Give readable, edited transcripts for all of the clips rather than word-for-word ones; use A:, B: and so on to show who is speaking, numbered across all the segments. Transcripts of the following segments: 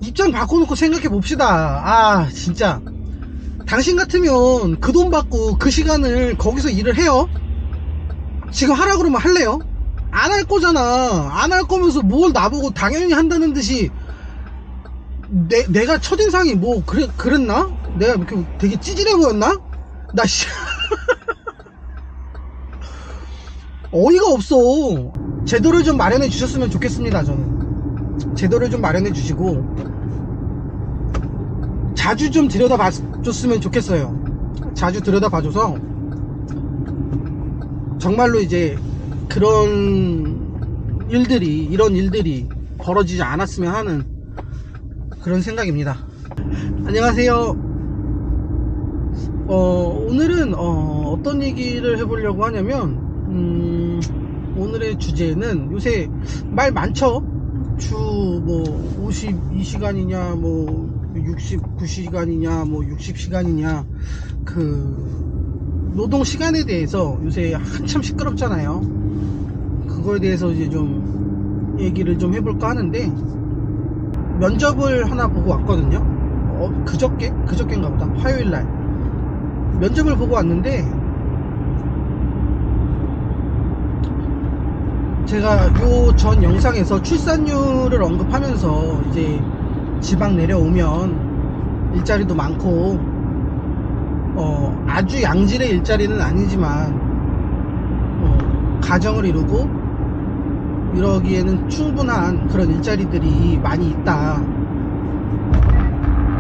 A: 입장 바꿔놓고 생각해 봅시다. 아 진짜 당신 같으면 그 돈 받고 그 시간을 거기서 일을 해요? 지금 하라 그러면 할래요? 안 할 거잖아. 안 할 거면서 뭘 나보고 당연히 한다는 듯이. 내가 첫인상이 뭐 그랬나? 내가 이렇게 되게 찌질해 보였나? 나 씨. 어이가 없어. 제도를 좀 마련해 주셨으면 좋겠습니다. 저는 제도를 좀 마련해 주시고 자주 좀 들여다봐 줬으면 좋겠어요. 자주 들여다봐 줘서 정말로 이제 이런 일들이 벌어지지 않았으면 하는 그런 생각입니다. 안녕하세요. 오늘은 어떤 얘기를 해보려고 하냐면 오늘의 주제는 요새 말 많죠. 주 뭐 52시간이냐 뭐 69시간이냐 뭐 60시간이냐 그 노동 시간에 대해서 요새 한참 시끄럽잖아요. 그거에 대해서 이제 좀 얘기를 좀 해볼까 하는데, 면접을 하나 보고 왔거든요. 그저께인가 보다. 화요일날 면접을 보고 왔는데, 제가 요 전 영상에서 출산율을 언급하면서 이제 지방 내려오면 일자리도 많고 아주 양질의 일자리는 아니지만 가정을 이루고 이러기에는 충분한 그런 일자리들이 많이 있다.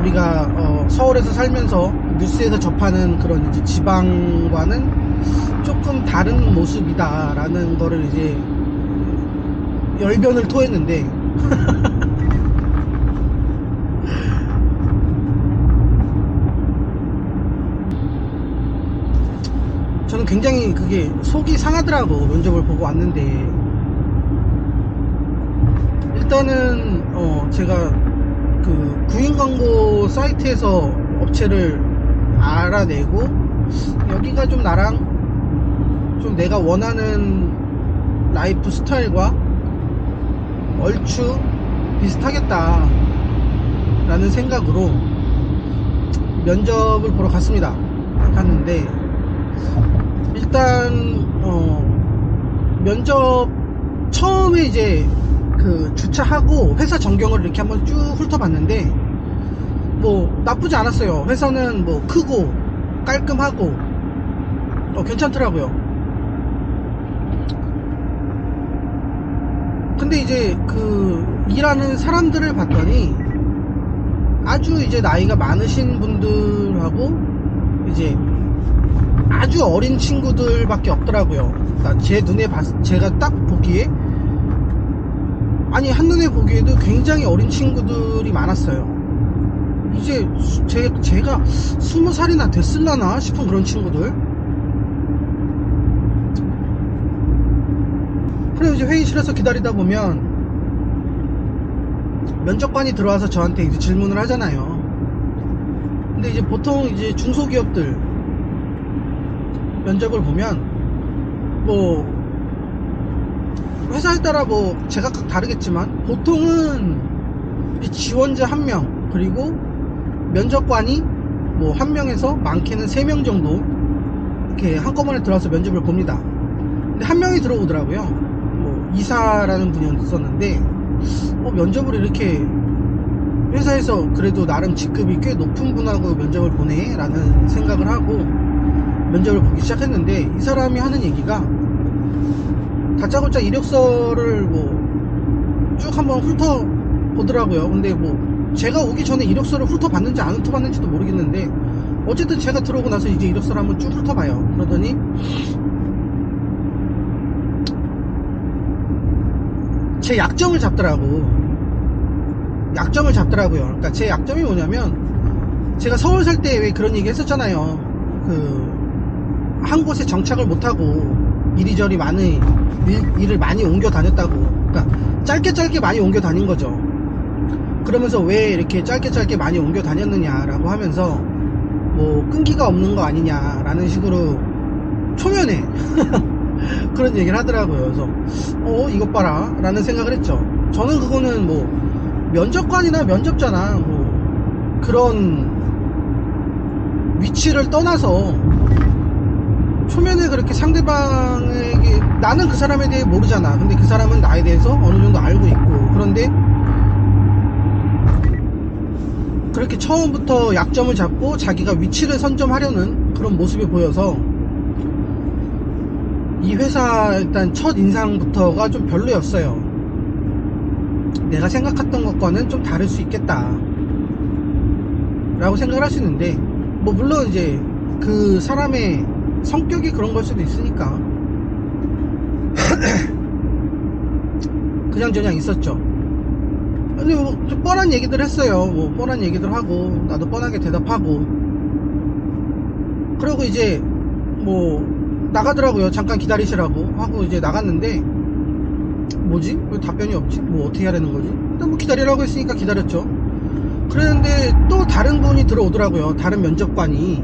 A: 우리가 서울에서 살면서 뉴스에서 접하는 그런 이제 지방과는 조금 다른 모습이다 라는 거를 이제 열변을 토했는데 저는 굉장히 그게 속이 상하더라고. 면접을 보고 왔는데 일단은 제가 그 구인 광고 사이트에서 업체를 알아내고 여기가 좀 나랑 좀 내가 원하는 라이프 스타일과 얼추 비슷하겠다 라는 생각으로 면접을 보러 갔습니다. 갔는데 일단 면접 처음에 이제 그 주차하고 회사 전경을 이렇게 한번 쭉 훑어봤는데 뭐 나쁘지 않았어요. 회사는 뭐 크고 깔끔하고 괜찮더라고요. 근데 이제 그 일하는 사람들을 봤더니 아주 이제 나이가 많으신 분들하고 이제 아주 어린 친구들밖에 없더라고요. 그러니까 제 눈에 제가 딱 보기에, 아니 한눈에 보기에도 굉장히 어린 친구들이 많았어요. 이제 제가 20살이나 됐을라나 싶은 그런 친구들. 그래서 이제 회의실에서 기다리다 보면 면접관이 들어와서 저한테 이제 질문을 하잖아요. 근데 이제 보통 이제 중소기업들 면접을 보면 뭐 회사에 따라 뭐 제각각 다르겠지만 보통은 지원자 1명 그리고 면접관이 뭐 1명에서 많게는 3명 정도 이렇게 한꺼번에 들어와서 면접을 봅니다. 근데 1명이 들어오더라고요. 뭐 이사라는 분이 있었는데 면접을 이렇게 회사에서 그래도 나름 직급이 꽤 높은 분하고 면접을 보네 라는 생각을 하고 면접을 보기 시작했는데, 이 사람이 하는 얘기가 다짜고짜 이력서를 뭐 쭉 한번 훑어보더라고요. 근데 뭐 제가 오기 전에 이력서를 훑어봤는지 안 훑어봤는지도 모르겠는데 어쨌든 제가 들어오고 나서 이제 이력서를 한번 쭉 훑어봐요. 그러더니 제 약점을 잡더라고요. 그러니까 제 약점이 뭐냐면, 제가 서울 살 때 왜 그런 얘기 했었잖아요. 한 곳에 정착을 못하고 이리저리 일을 많이 옮겨 다녔다고. 그러니까 짧게 많이 옮겨 다닌 거죠. 그러면서 왜 이렇게 짧게 많이 옮겨 다녔느냐라고 하면서 뭐 끈기가 없는 거 아니냐라는 식으로 초면에 그런 얘기를 하더라고요. 그래서 이것 봐라 라는 생각을 했죠. 저는 그거는 뭐 면접관이나 면접자나 뭐 그런 위치를 떠나서 초면에 그렇게 상대방에게, 나는 그 사람에 대해 모르잖아. 근데 그 사람은 나에 대해서 어느 정도 알고 있고, 그런데 그렇게 처음부터 약점을 잡고 자기가 위치를 선점하려는 그런 모습이 보여서 이 회사 일단 첫 인상부터가 좀 별로였어요. 내가 생각했던 것과는 좀 다를 수 있겠다 라고 생각을 할 수 있는데, 뭐 물론 이제 그 사람의 성격이 그런 걸 수도 있으니까 그냥저냥 있었죠. 근데 뭐 좀 뻔한 얘기들 했어요. 뭐 뻔한 얘기들 하고 나도 뻔하게 대답하고, 그리고 이제 뭐 나가더라고요. 잠깐 기다리시라고 하고 이제 나갔는데, 뭐지? 왜 답변이 없지? 뭐 어떻게 하라는 거지? 일단 뭐 기다리라고 했으니까 기다렸죠. 그랬는데 또 다른 분이 들어오더라고요. 다른 면접관이,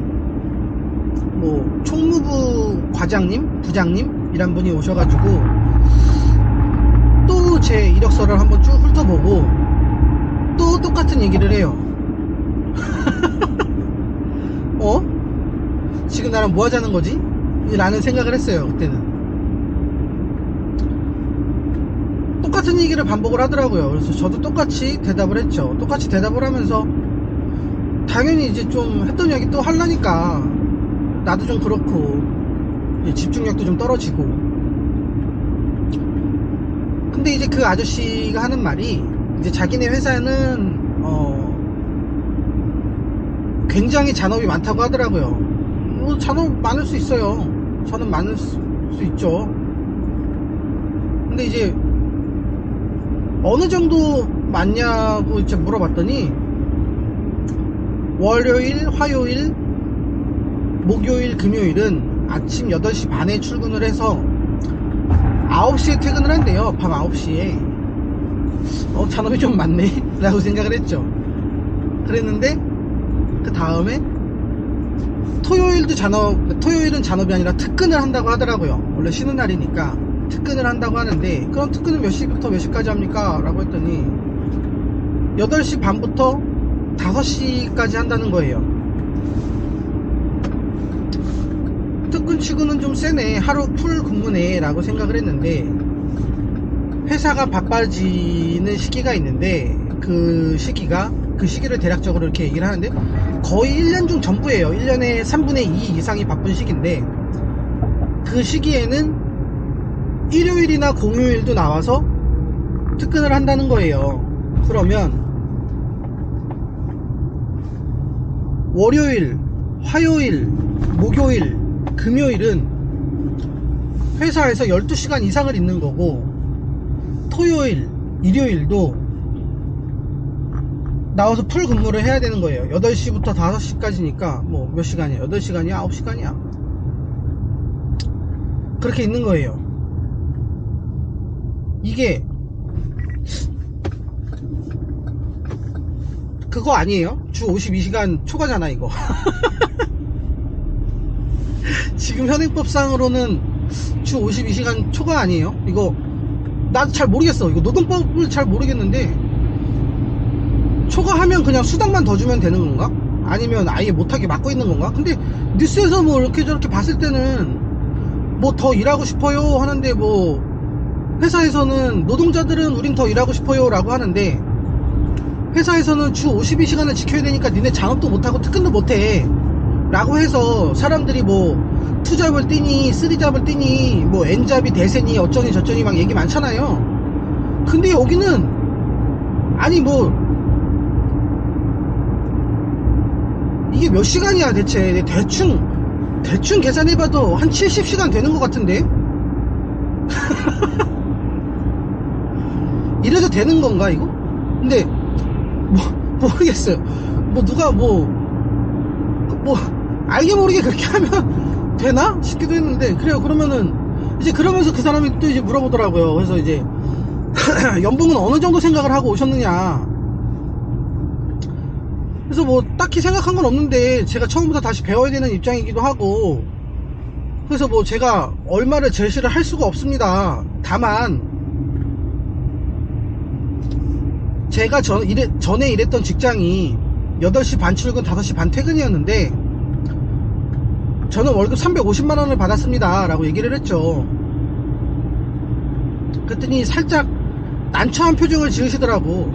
A: 뭐 총무부 과장님, 부장님 이란 분이 오셔가지고 또 제 이력서를 한번 쭉 훑어보고 또 똑같은 얘기를 해요. 지금 나랑 뭐 하자는 거지? 라는 생각을 했어요. 그때는 똑같은 얘기를 반복을 하더라고요. 그래서 저도 똑같이 대답을 했죠. 똑같이 대답을 하면서 당연히 이제 좀 했던 얘기 또 하려니까 나도 좀 그렇고 집중력도 좀 떨어지고. 근데 이제 그 아저씨가 하는 말이, 이제 자기네 회사에는 굉장히 잔업이 많다고 하더라고요. 뭐 잔업 많을 수 있어요. 잔업 많을 수 있죠. 근데 이제 어느 정도 많냐고 이제 물어봤더니, 월요일, 화요일, 목요일, 금요일은 아침 8시 반에 출근을 해서 9시에 퇴근을 한대요. 밤 9시에. 잔업이 좀 많네 라고 생각을 했죠. 그랬는데 그 다음에 토요일은 잔업이 아니라 특근을 한다고 하더라고요. 원래 쉬는 날이니까 특근을 한다고 하는데, 그럼 특근은 몇 시부터 몇 시까지 합니까? 라고 했더니 8시 반부터 5시까지 한다는 거예요. 특근 치고는 좀 세네, 하루 풀 근무네 라고 생각을 했는데, 회사가 바빠지는 시기가 있는데 그 시기를 대략적으로 이렇게 얘기를 하는데, 거의 1년 중 전부예요. 1년에 3분의 2 이상이 바쁜 시기인데, 그 시기에는 일요일이나 공휴일도 나와서 특근을 한다는 거예요. 그러면 월요일, 화요일, 목요일, 금요일은 회사에서 12시간 이상을 있는 거고, 토요일, 일요일도 나와서 풀 근무를 해야 되는 거예요. 8시부터 5시까지니까 뭐 몇 시간이야? 8시간이야? 9시간이야? 그렇게 있는 거예요. 이게 그거 아니에요? 주 52시간 초과잖아 이거. 지금 현행법상으로는 주 52시간 초과 아니에요? 이거 나도 잘 모르겠어. 이거 노동법을 잘 모르겠는데, 초과하면 그냥 수당만 더 주면 되는 건가? 아니면 아예 못하게 막고 있는 건가? 근데 뉴스에서 뭐 이렇게 저렇게 봤을 때는 뭐 더 일하고 싶어요 하는데, 뭐 회사에서는 노동자들은 우린 더 일하고 싶어요 라고 하는데, 회사에서는 주 52시간을 지켜야 되니까 니네 잔업도 못하고 특근도 못해 라고 해서 사람들이 뭐 2잡을 뛰니 3잡을 뛰니 뭐 N잡이 대세니 어쩌니 저쩌니 막 얘기 많잖아요. 근데 여기는 아니 뭐 이게 몇 시간이야 대체? 대충 계산해봐도 한 70시간 되는 것 같은데? 이래도 되는 건가 이거? 근데 뭐 모르겠어요. 뭐 누가 뭐 알게 모르게 그렇게 하면 되나 싶기도 했는데, 그래요. 그러면은 이제 그러면서 그 사람이 또 이제 물어보더라고요. 그래서 이제 연봉은 어느 정도 생각을 하고 오셨느냐. 그래서 뭐 딱히 생각한 건 없는데, 제가 처음부터 다시 배워야 되는 입장이기도 하고, 그래서 뭐 제가 얼마를 제시를 할 수가 없습니다. 다만 제가 전에 일했던 직장이 8시 반 출근 5시 반 퇴근이었는데 저는 월급 350만원을 받았습니다 라고 얘기를 했죠. 그랬더니 살짝 난처한 표정을 지으시더라고.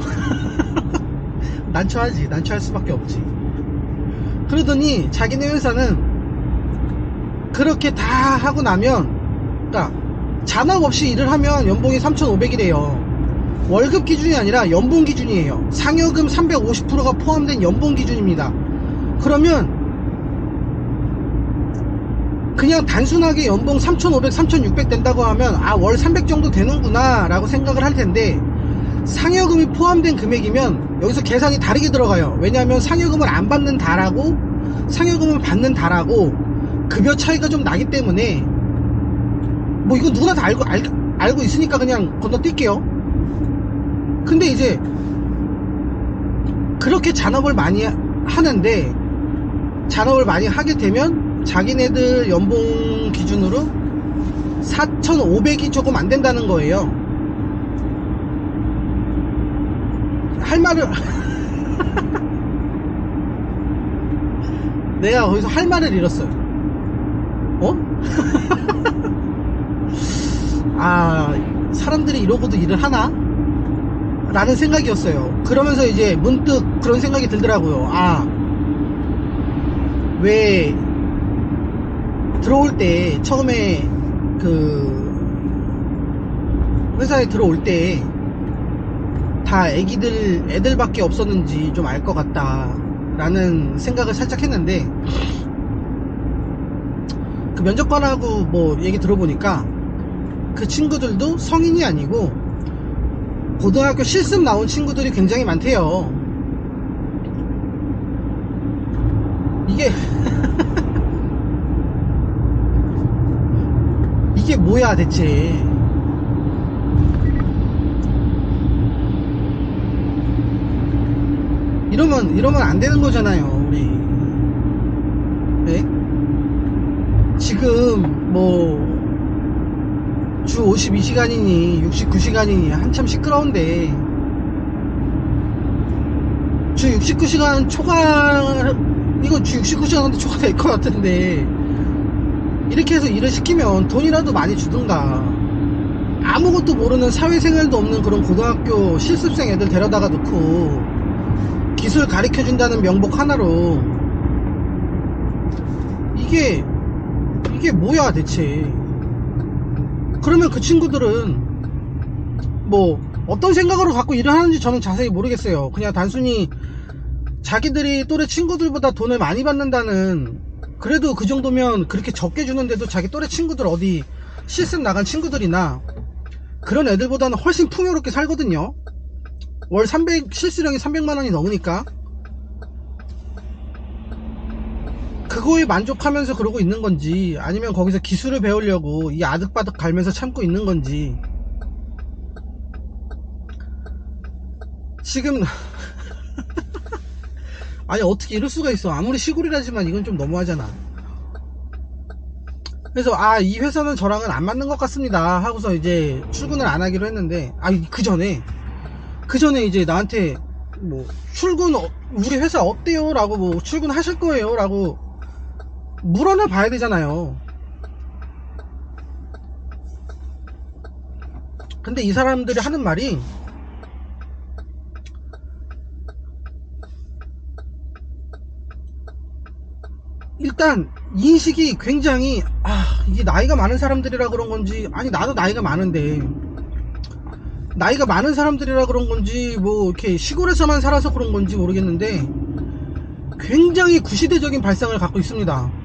A: 난처할 수밖에 없지. 그러더니 자기네 회사는 그렇게 다 하고 나면, 그러니까 잔업 없이 일을 하면 연봉이 3,500이래요. 월급 기준이 아니라 연봉 기준이에요. 상여금 350%가 포함된 연봉 기준입니다. 그러면 그냥 단순하게 연봉 3,500, 3,600 된다고 하면 아, 월 300 정도 되는구나 라고 생각을 할 텐데, 상여금이 포함된 금액이면 여기서 계산이 다르게 들어가요. 왜냐하면 상여금을 안 받는 달하고 상여금을 받는 달하고 급여 차이가 좀 나기 때문에, 뭐 이거 누구나 다 알고 있으니까 그냥 건너뛸게요. 근데 이제 그렇게 잔업을 많이 하는데, 잔업을 많이 하게 되면 자기네들 연봉 기준으로 4,500이 조금 안 된다는 거예요. 할 말을 내가 거기서 할 말을 잃었어요. 아, 사람들이 이러고도 일을 하나? 라는 생각이었어요. 그러면서 이제 문득 그런 생각이 들더라고요. 아, 왜 들어올 때 처음에 그 회사에 들어올 때 다 애들밖에 없었는지 좀 알 것 같다 라는 생각을 살짝 했는데, 그 면접관하고 뭐 얘기 들어보니까 그 친구들도 성인이 아니고 고등학교 실습 나온 친구들이 굉장히 많대요. 이게 이게 뭐야 대체. 이러면 안 되는 거잖아요, 우리. 네? 지금 뭐 주 52시간이니 69시간이니 한참 시끄러운데, 주 69시간 초과, 이거 주 69시간한테 초과될 것 같은데, 이렇게 해서 일을 시키면 돈이라도 많이 주든가, 아무것도 모르는 사회생활도 없는 그런 고등학교 실습생 애들 데려다가 놓고 기술 가르쳐준다는 명목 하나로 이게 뭐야 대체. 그러면 그 친구들은 뭐 어떤 생각으로 갖고 일을 하는지 저는 자세히 모르겠어요. 그냥 단순히 자기들이 또래 친구들보다 돈을 많이 받는다는, 그래도 그 정도면 그렇게 적게 주는데도 자기 또래 친구들 어디 실습 나간 친구들이나 그런 애들보다는 훨씬 풍요롭게 살거든요. 월 300, 실수령이 300만원이 넘으니까 그거에 만족하면서 그러고 있는 건지, 아니면 거기서 기술을 배우려고 이 아득바득 갈면서 참고 있는 건지. 지금 아니 어떻게 이럴 수가 있어. 아무리 시골이라지만 이건 좀 너무하잖아. 그래서 아, 이 회사는 저랑은 안 맞는 것 같습니다 하고서 이제 출근을 안 하기로 했는데, 아, 그 전에 이제 나한테 뭐 출근 우리 회사 어때요 라고, 뭐 출근하실 거예요 라고 물어나 봐야 되잖아요. 근데 이 사람들이 하는 말이, 일단 인식이 굉장히, 이게 나이가 많은 사람들이라 그런 건지, 아니 나도 나이가 많은데 나이가 많은 사람들이라 그런 건지, 뭐 이렇게 시골에서만 살아서 그런 건지 모르겠는데 굉장히 구시대적인 발상을 갖고 있습니다.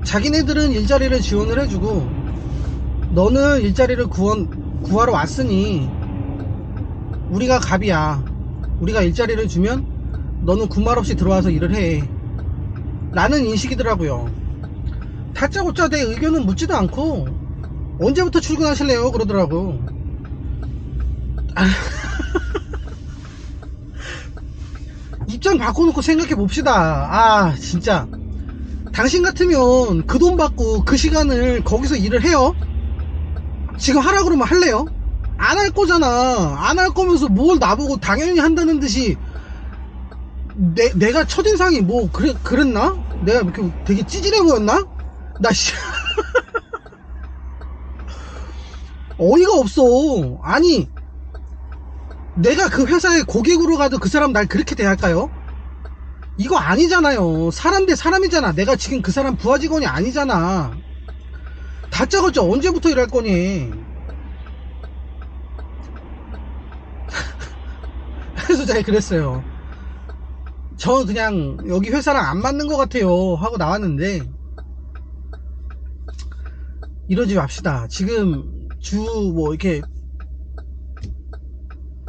A: 자기네들은 일자리를 지원을 해주고, 너는 일자리를 구하러 왔으니 우리가 갑이야. 우리가 일자리를 주면 너는 군말 없이 들어와서 일을 해 라는 인식이더라고요. 다짜고짜 내 의견은 묻지도 않고 언제부터 출근하실래요 그러더라고. 입장 바꿔놓고 생각해 봅시다. 아, 진짜 당신 같으면 그 돈 받고 그 시간을 거기서 일을 해요? 지금 하라 그러면 할래요? 안 할 거잖아. 안 할 거면서 뭘 나보고 당연히 한다는 듯이 내가 첫인상이 뭐 그랬나? 내가 이렇게 되게 찌질해 보였나? 나 씨. 어이가 없어. 아니, 내가 그 회사에 고객으로 가도 그 사람 날 그렇게 대할까요? 이거 아니잖아요. 사람 대 사람이잖아. 내가 지금 그 사람 부하 직원이 아니잖아. 다짜고짜 언제부터 일할 거니? 그래서 제가 그랬어요. 저 그냥 여기 회사랑 안 맞는 것 같아요 하고 나왔는데, 이러지 맙시다. 지금 뭐 이렇게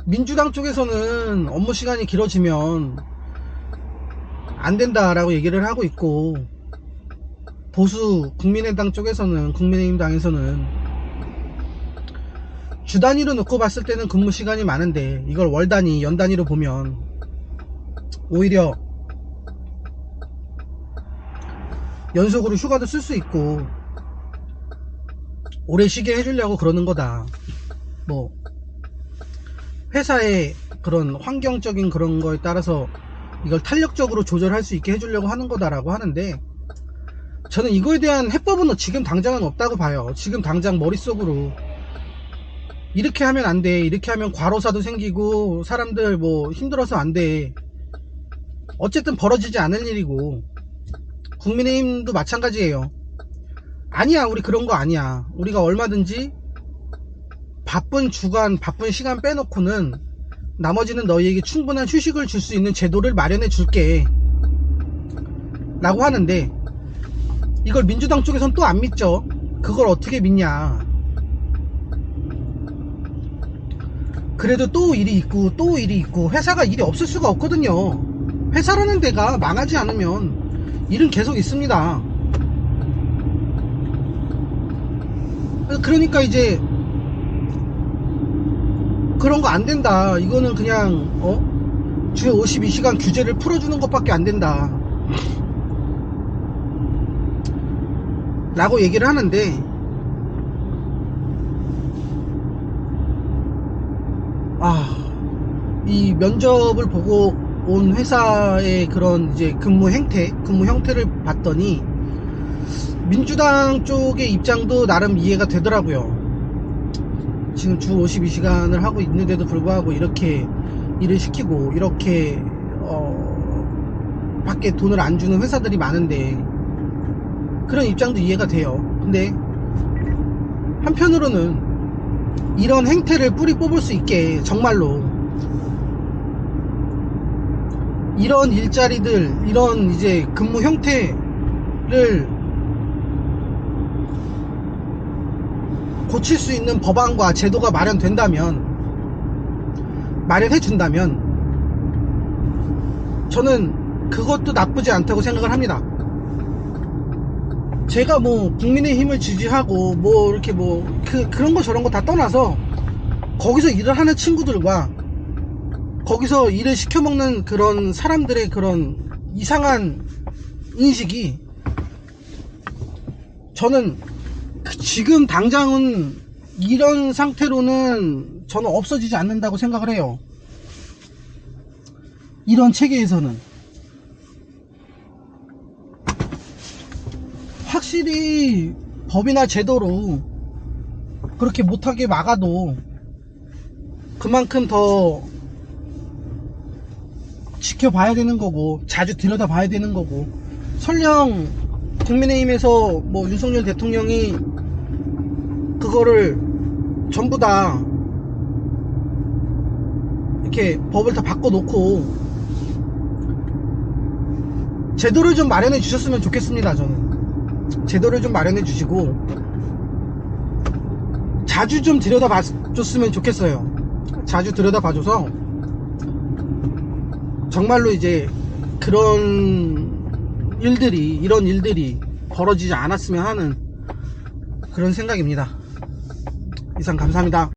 A: 민주당 쪽에서는 업무 시간이 길어지면 안 된다라고 얘기를 하고 있고, 보수 국민의당 쪽에서는, 국민의힘 당에서는 주 단위로 놓고 봤을 때는 근무 시간이 많은데 이걸 월 단위, 연 단위로 보면 오히려 연속으로 휴가도 쓸 수 있고 오래 쉬게 해주려고 그러는 거다. 뭐 회사의 그런 환경적인 그런 거에 따라서 이걸 탄력적으로 조절할 수 있게 해주려고 하는 거다라고 하는데, 저는 이거에 대한 해법은 지금 당장은 없다고 봐요. 지금 당장 머릿속으로 이렇게 하면 안 돼, 이렇게 하면 과로사도 생기고 사람들 뭐 힘들어서 안 돼, 어쨌든 벌어지지 않을 일이고, 국민의힘도 마찬가지예요. 아니야, 우리 그런 거 아니야. 우리가 얼마든지 바쁜 주간, 바쁜 시간 빼놓고는 나머지는 너희에게 충분한 휴식을 줄 수 있는 제도를 마련해 줄게 라고 하는데, 이걸 민주당 쪽에선 또 안 믿죠. 그걸 어떻게 믿냐. 그래도 또 일이 있고 또 일이 있고, 회사가 일이 없을 수가 없거든요. 회사라는 데가 망하지 않으면 일은 계속 있습니다. 그러니까 이제 그런 거 안 된다, 이거는 그냥 주에 52시간 규제를 풀어주는 것밖에 안 된다 라고 얘기를 하는데, 이 면접을 보고 온 회사의 그런 이제 근무 형태를 봤더니 민주당 쪽의 입장도 나름 이해가 되더라고요. 지금 주 52시간을 하고 있는데도 불구하고 이렇게 일을 시키고 이렇게 밖에 돈을 안 주는 회사들이 많은데, 그런 입장도 이해가 돼요. 근데 한편으로는 이런 행태를 뿌리 뽑을 수 있게 정말로 이런 일자리들, 이런 이제 근무 형태를 고칠 수 있는 법안과 제도가 마련해 준다면 저는 그것도 나쁘지 않다고 생각을 합니다. 제가 뭐 국민의힘을 지지하고 뭐 이렇게 뭐 그런 거 저런 거 다 떠나서 거기서 일을 하는 친구들과 거기서 일을 시켜먹는 그런 사람들의 그런 이상한 인식이, 저는 지금 당장은 이런 상태로는 저는 없어지지 않는다고 생각을 해요. 이런 체계에서는 확실히 법이나 제도로 그렇게 못하게 막아도 그만큼 더 지켜봐야 되는 거고, 자주 들여다봐야 되는 거고, 설령 국민의힘에서 뭐 윤석열 대통령이 그거를 전부 다 이렇게 법을 다 바꿔놓고 제도를 좀 마련해 주셨으면 좋겠습니다. 저는 제도를 좀 마련해 주시고 자주 좀 들여다봐 줬으면 좋겠어요. 자주 들여다봐줘서 정말로 이제 이런 일들이 벌어지지 않았으면 하는 그런 생각입니다. 이상 감사합니다.